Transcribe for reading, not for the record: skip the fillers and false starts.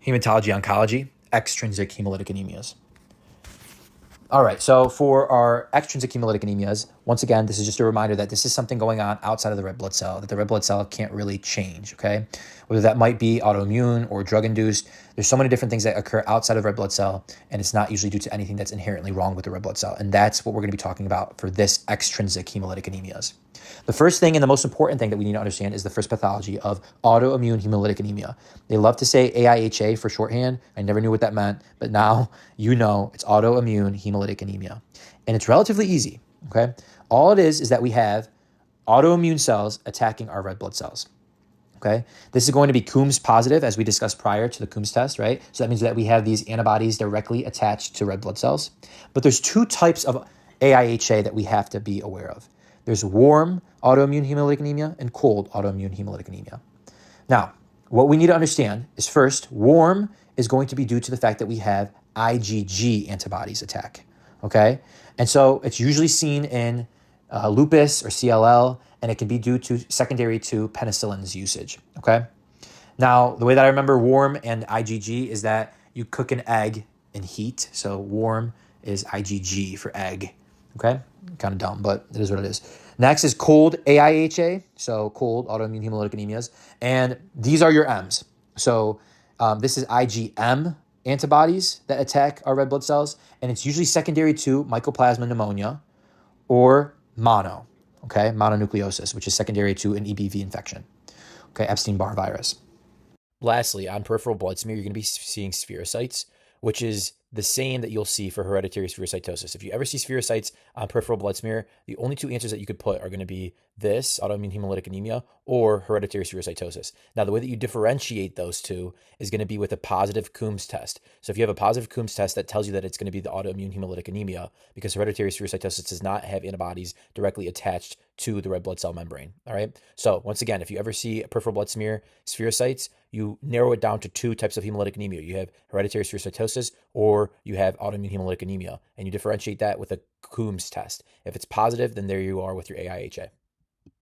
Hematology Oncology, Extrinsic Hemolytic Anemias. All right, so for our extrinsic hemolytic anemias, once again, this is just a reminder that this is something going on outside of the red blood cell, that the red blood cell can't really change, okay? Whether that might be autoimmune or drug-induced, there's so many different things that occur outside of the red blood cell, and it's not usually due to anything that's inherently wrong with the red blood cell, and that's what we're going to be talking about for this extrinsic hemolytic anemias. The first thing and the most important thing that we need to understand is the first pathology of autoimmune hemolytic anemia. They love to say AIHA for shorthand. I never knew what that meant, but now you know it's autoimmune hemolytic anemia. And it's relatively easy, okay? All it is that we have autoimmune cells attacking our red blood cells, okay? This is going to be Coombs positive, as we discussed prior to the Coombs test, right? So that means that we have these antibodies directly attached to red blood cells. But there's two types of AIHA that we have to be aware of. There's warm autoimmune hemolytic anemia and cold autoimmune hemolytic anemia. Now, what we need to understand is first, warm is going to be due to the fact that we have IgG antibodies attack, okay? And so it's usually seen in lupus or CLL, and it can be due to secondary to penicillin's usage, okay? Now, the way that I remember warm and IgG is that you cook an egg in heat. So warm is IgG for egg, okay? Kind of dumb, but it is what it is. Next is cold AIHA, so cold autoimmune hemolytic anemias. And these are your M's. So this is IgM antibodies that attack our red blood cells, and it's usually secondary to mycoplasma pneumonia or mono, okay? Mononucleosis, which is secondary to an EBV infection, okay? Epstein-Barr virus. Lastly, on peripheral blood smear, you're going to be seeing spherocytes, which is the same that you'll see for hereditary spherocytosis. If you ever see spherocytes on peripheral blood smear, the only two answers that you could put are going to be this, autoimmune hemolytic anemia, or hereditary spherocytosis. Now, the way that you differentiate those two is going to be with a positive Coombs test. So if you have a positive Coombs test, that tells you that it's going to be the autoimmune hemolytic anemia, because hereditary spherocytosis does not have antibodies directly attached to the red blood cell membrane, all right? So once again, if you ever see a peripheral blood smear spherocytes, you narrow it down to two types of hemolytic anemia. You have hereditary spherocytosis or you have autoimmune hemolytic anemia, and you differentiate that with a Coombs test. If it's positive, then there you are with your AIHA.